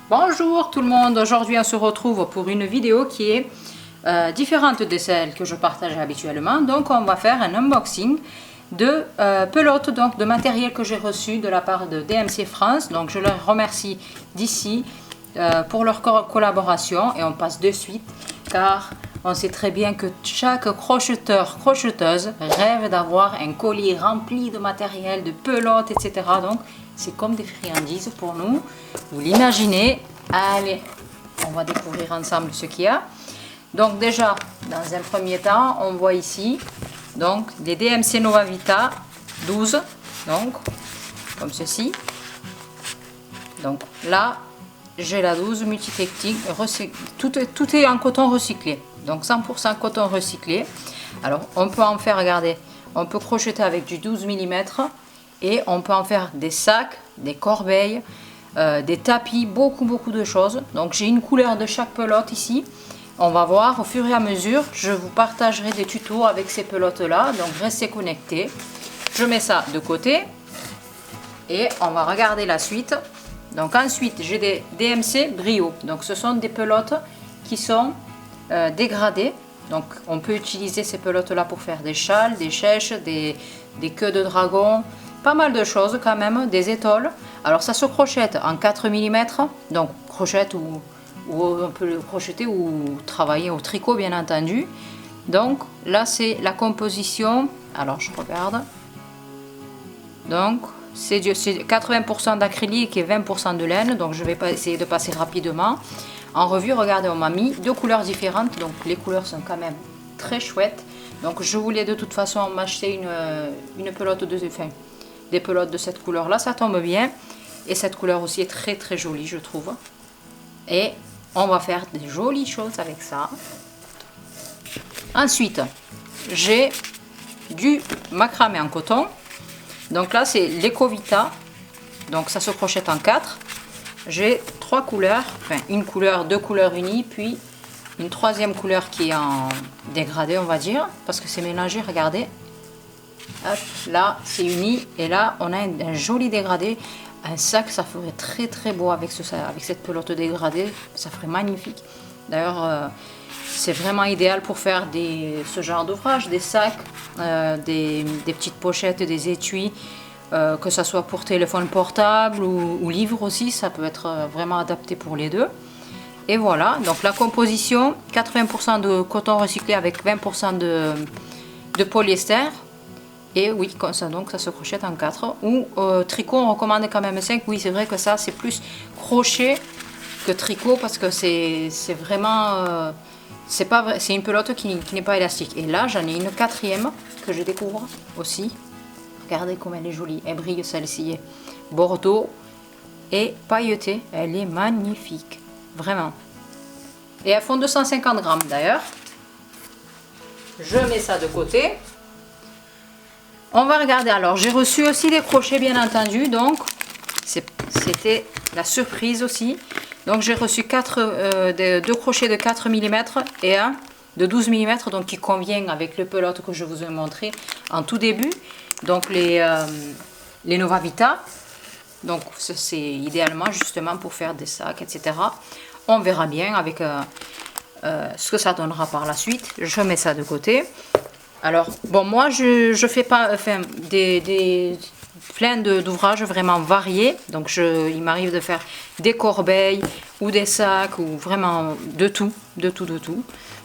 Bonjour tout le monde, aujourd'hui on se retrouve pour une vidéo qui est différente de celle que je partage habituellement. Donc on va faire un unboxing de pelotes, donc de matériel que j'ai reçu de la part de DMC France. Donc je leur remercie d'ici pour leur collaboration et on passe de suite car on sait très bien que chaque crocheteur, crocheteuse rêve d'avoir un colis rempli de matériel, de pelotes, etc. Donc c'est comme des friandises pour nous. Vous l'imaginez. Allez, on va découvrir ensemble ce qu'il y a. Donc déjà, dans un premier temps, on voit ici donc des DMC Nova Vita 12, donc comme ceci. Donc là, j'ai la 12 multitechnique, tout est en coton recyclé, donc 100% coton recyclé. Alors on peut en faire, regardez, on peut crocheter avec du 12 mm et on peut en faire des sacs, des corbeilles, des tapis, beaucoup de choses. Donc j'ai une couleur de chaque pelote ici. On va voir au fur et à mesure, je vous partagerai des tutos avec ces pelotes là, donc restez connectés. Je mets ça de côté et on va regarder la suite. Donc ensuite j'ai des DMC Brio, donc ce sont des pelotes qui sont dégradées. Donc on peut utiliser ces pelotes là pour faire des châles, des chèches, des queues de dragon, pas mal de choses quand même, des étoiles. Alors ça se crochette en 4 mm, donc crochette ou on peut le crocheter ou travailler au tricot bien entendu. Donc là c'est la composition, alors je regarde, donc c'est 80% d'acrylique et 20% de laine, donc je vais essayer de passer rapidement en revue. Regardez, on m'a mis deux couleurs différentes, donc les couleurs sont quand même très chouettes. Donc je voulais de toute façon m'acheter une pelote des pelotes de cette couleur là, ça tombe bien, et cette couleur aussi est très jolie je trouve, et on va faire des jolies choses avec ça. Ensuite j'ai du macramé en coton, donc là c'est l'Ecovita, donc ça se crochette en 4. J'ai 3 couleurs, enfin une couleur, 2 couleurs unies, puis une troisième couleur qui est en dégradé on va dire, parce que c'est mélangé, regardez. Hop, là c'est uni et là on a un joli dégradé. Un sac, ça ferait très beau avec cette pelote dégradée, ça ferait magnifique. D'ailleurs c'est vraiment idéal pour faire ce genre d'ouvrage, des sacs, des petites pochettes, des étuis, que ça soit pour téléphone portable ou livre aussi, ça peut être vraiment adapté pour les deux. Et voilà, donc la composition, 80% de coton recyclé avec 20% de polyester. Et oui, comme ça, donc ça se crochette en 4. Ou tricot, on recommande quand même 5. Oui, c'est vrai que ça, c'est plus crochet que tricot parce que c'est vraiment... c'est pas vrai, c'est une pelote qui n'est pas élastique. Et là, j'en ai une quatrième que je découvre aussi. Regardez comme elle est jolie. Elle brille celle-ci. Bordeaux et pailletée. Elle est magnifique. Vraiment. Et elles font 250 grammes d'ailleurs. Je mets ça de côté. On va regarder, alors j'ai reçu aussi des crochets bien entendu, donc c'était la surprise aussi. Donc j'ai reçu 2 crochets de 4 mm et un de 12 mm, donc qui convient avec le pelote que je vous ai montré en tout début. Donc les Nova Vita, donc c'est idéalement justement pour faire des sacs, etc. On verra bien avec ce que ça donnera par la suite. Je mets ça de côté. Alors, bon, moi, je fais pas, enfin, plein d'ouvrages vraiment variés. Donc, il m'arrive de faire des corbeilles ou des sacs ou vraiment de tout.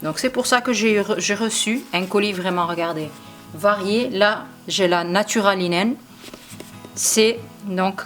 Donc, c'est pour ça que j'ai reçu un colis vraiment, regardez, varié. Là, j'ai la Natural Linen. C'est donc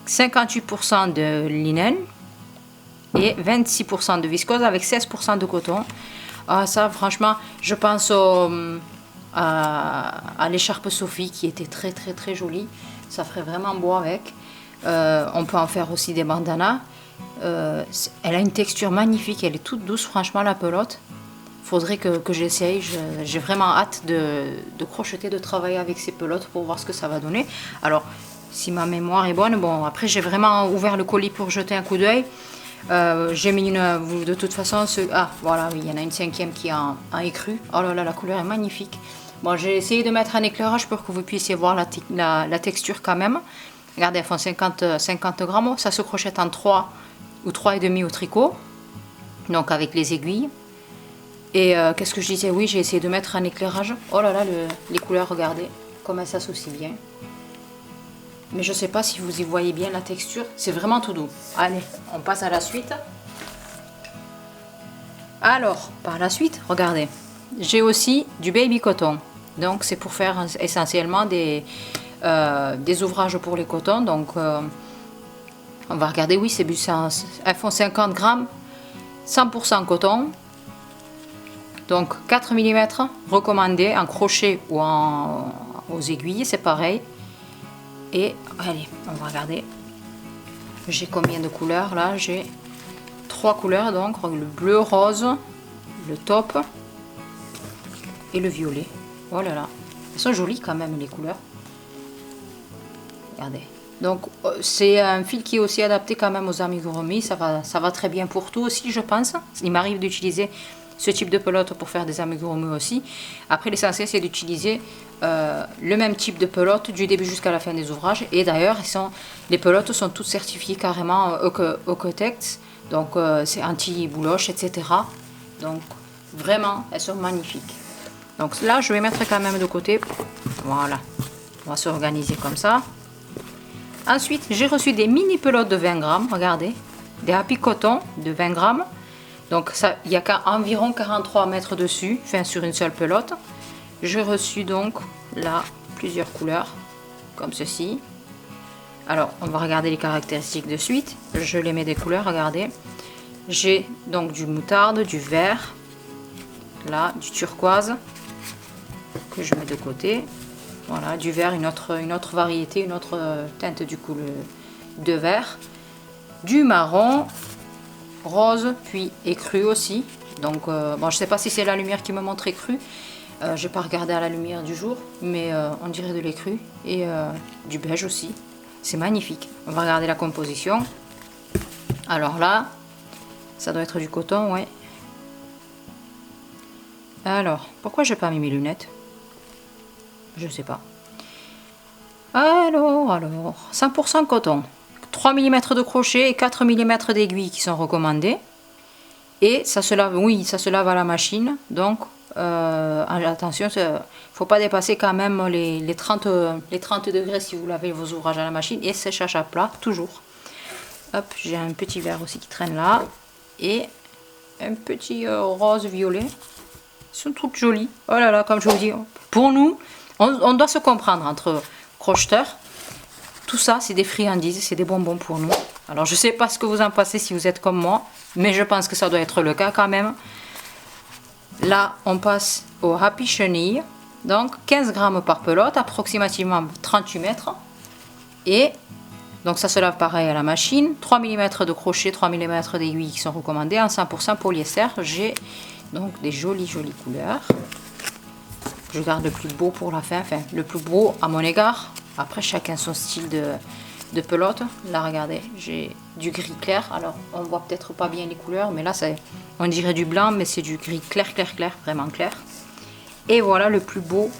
58% de linen et 26% de viscose avec 16% de coton. Ah, ça, franchement, je pense à l'écharpe Sophie qui était très jolie, ça ferait vraiment beau avec. On peut en faire aussi des bandanas. Elle a une texture magnifique, elle est toute douce franchement la pelote. Faudrait que j'essaye, j'ai vraiment hâte de crocheter, de travailler avec ces pelotes pour voir ce que ça va donner. Alors si ma mémoire est bonne, bon après j'ai vraiment ouvert le colis pour jeter un coup d'œil. J'ai mis de toute façon, ah voilà, oui, il y en a une cinquième qui est en écru. Oh là là, la couleur est magnifique. Bon, j'ai essayé de mettre un éclairage pour que vous puissiez voir la texture quand même. Regardez, elles font 50 grammes, ça se crochette en 3 ou 3,5 au tricot, donc avec les aiguilles. Et qu'est-ce que je disais? Oui, j'ai essayé de mettre un éclairage. Oh là là, les couleurs, regardez comme elles s'associent bien. Mais je sais pas si vous y voyez bien la texture, c'est vraiment tout doux. Allez, on passe à la suite. Alors, par la suite, regardez, j'ai aussi du baby coton. Donc c'est pour faire essentiellement des ouvrages pour les cotons. Donc on va regarder, oui, elles font 50 grammes, 100% coton. Donc 4 mm recommandé en crochet ou aux aiguilles, c'est pareil. Et allez, on va regarder. J'ai combien de couleurs là? J'ai 3 couleurs, donc le bleu rose, le taupe et le violet. Oh là là, elles sont jolies quand même les couleurs. Regardez. Donc c'est un fil qui est aussi adapté quand même aux amigurumis. Ça va très bien pour tout aussi, je pense. Il m'arrive d'utiliser ce type de pelote pour faire des amigurumis aussi. Après, l'essentiel c'est d'utiliser le même type de pelote du début jusqu'à la fin des ouvrages. Et d'ailleurs, les pelotes sont toutes certifiées carrément Oeko-Tex. Donc c'est anti-bouloche, etc. Donc vraiment, elles sont magnifiques. Donc là, je vais mettre quand même de côté. Voilà, on va s'organiser comme ça. Ensuite, j'ai reçu des mini pelotes de 20 grammes. Regardez, des happy coton de 20 grammes. Donc ça, il y a environ 43 mètres dessus, enfin sur une seule pelote. J'ai reçu donc là plusieurs couleurs, comme ceci. Alors, on va regarder les caractéristiques de suite. Je les mets des couleurs, regardez. J'ai donc du moutarde, du vert, là, du turquoise, que je mets de côté. Voilà, du vert, une autre variété, une autre teinte du coup de vert. Du marron, rose, puis écru aussi. Donc, bon, je sais pas si c'est la lumière qui me montre écru. Je n'ai pas regardé à la lumière du jour, mais on dirait de l'écru. Et du beige aussi. C'est magnifique. On va regarder la composition. Alors là, ça doit être du coton, ouais. Alors, pourquoi j'ai pas mis mes lunettes? Je sais pas. Alors, 100% coton. 3 mm de crochet et 4 mm d'aiguille qui sont recommandés. Et ça se lave, oui, ça se lave à la machine. Donc, attention, il ne faut pas dépasser quand même les 30 degrés si vous lavez vos ouvrages à la machine. Et séchage à plat, toujours. Hop, j'ai un petit vert aussi qui traîne là. Et un petit rose violet. Ils sont toutes jolies. Oh là là, comme je vous dis, pour nous, on doit se comprendre entre crocheteurs. Tout ça, c'est des friandises, c'est des bonbons pour nous. Alors, je ne sais pas ce que vous en pensez si vous êtes comme moi, mais je pense que ça doit être le cas quand même. Là, on passe au Happy Chenille. Donc, 15 grammes par pelote, approximativement 38 mètres. Et donc, ça se lave pareil à la machine. 3 mm de crochet, 3 mm d'aiguille qui sont recommandés en 100% polyester. J'ai donc des jolies couleurs. Je garde le plus beau pour la fin, enfin le plus beau à mon égard. Après, chacun son style de pelote. Là, regardez, j'ai du gris clair. Alors, on voit peut-être pas bien les couleurs, mais là, on dirait du blanc, mais c'est du gris clair, vraiment clair. Et voilà le plus beau,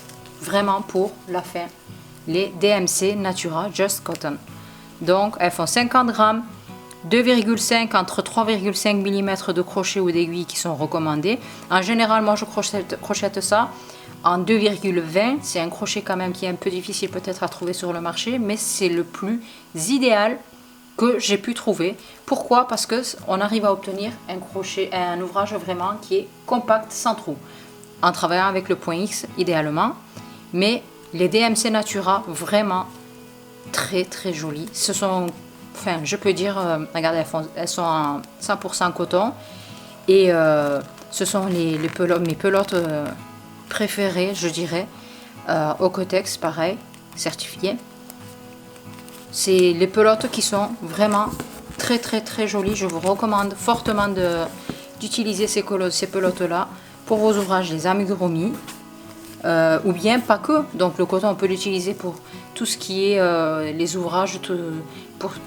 vraiment pour la fin. Les DMC Natura Just Cotton. Donc, elles font 50 grammes, 2,5 entre 3,5 mm de crochet ou d'aiguille qui sont recommandés. En général, moi, je crochette ça en 2,20. C'est un crochet quand même qui est un peu difficile peut-être à trouver sur le marché, mais c'est le plus idéal que j'ai pu trouver. Pourquoi? Parce que on arrive à obtenir un ouvrage vraiment qui est compact, sans trou, en travaillant avec le point X idéalement. Mais les DMC Natura, vraiment très jolies. Ce sont, enfin, je peux dire, regardez, elles sont en 100% coton. Et ce sont mes pelotes préférées, je dirais. Oeko-Tex, pareil, certifié. C'est les pelotes qui sont vraiment très jolies. Je vous recommande fortement d'utiliser ces pelotes là pour vos ouvrages, les amigurumis, ou bien pas que. Donc le coton, on peut l'utiliser pour tout ce qui est les ouvrages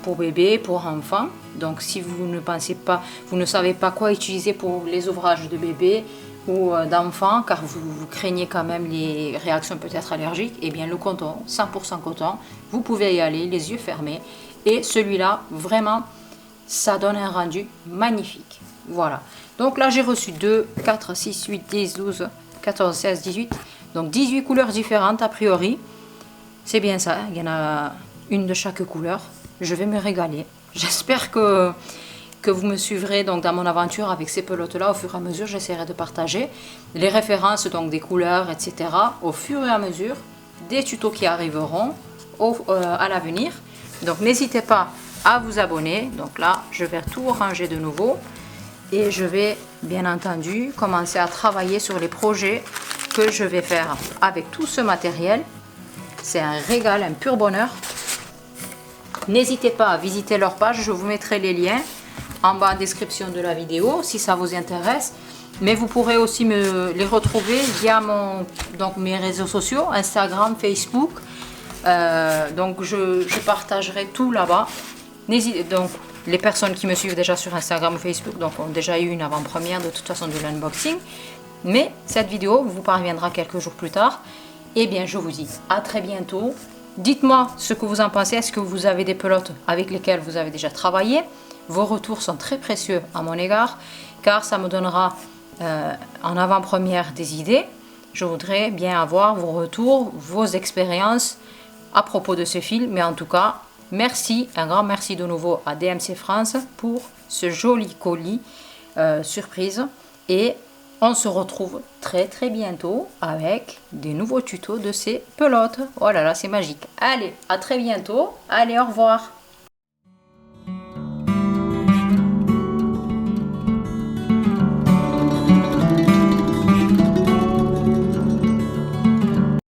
pour bébés, pour enfants. Donc si vous ne savez pas quoi utiliser pour les ouvrages de bébés ou d'enfants, car vous craignez quand même les réactions peut-être allergiques, et bien le coton, 100% coton, vous pouvez y aller les yeux fermés. Et celui-là, vraiment, ça donne un rendu magnifique. Voilà. Donc là, j'ai reçu 2, 4, 6, 8, 10, 12, 14, 16, 18. Donc 18 couleurs différentes a priori. C'est bien ça, il y en a une de chaque couleur. Je vais me régaler. J'espère que vous me suivrez donc dans mon aventure avec ces pelotes-là. Au fur et à mesure, j'essaierai de partager les références donc des couleurs, etc. au fur et à mesure des tutos qui arriveront à l'avenir. Donc n'hésitez pas à vous abonner. Donc là, je vais tout ranger de nouveau. Et je vais bien entendu commencer à travailler sur les projets que je vais faire avec tout ce matériel. C'est un régal, un pur bonheur. N'hésitez pas à visiter leur page, je vous mettrai les liens en bas en description de la vidéo si ça vous intéresse. Mais vous pourrez aussi les retrouver via mes réseaux sociaux, Instagram, Facebook. Donc je partagerai tout là-bas. Donc les personnes qui me suivent déjà sur Instagram ou Facebook donc ont déjà eu une avant-première de toute façon de l'unboxing. Mais cette vidéo vous parviendra quelques jours plus tard. Et bien je vous dis à très bientôt. Dites-moi ce que vous en pensez. Est-ce que vous avez des pelotes avec lesquelles vous avez déjà travaillé? Vos retours sont très précieux à mon égard car ça me donnera en avant-première des idées. Je voudrais bien avoir vos retours, vos expériences à propos de ce fil. Mais en tout cas, merci, un grand merci de nouveau à DMC France pour ce joli colis surprise. Et on se retrouve très bientôt avec des nouveaux tutos de ces pelotes. Oh là là, c'est magique. Allez, à très bientôt. Allez, au revoir.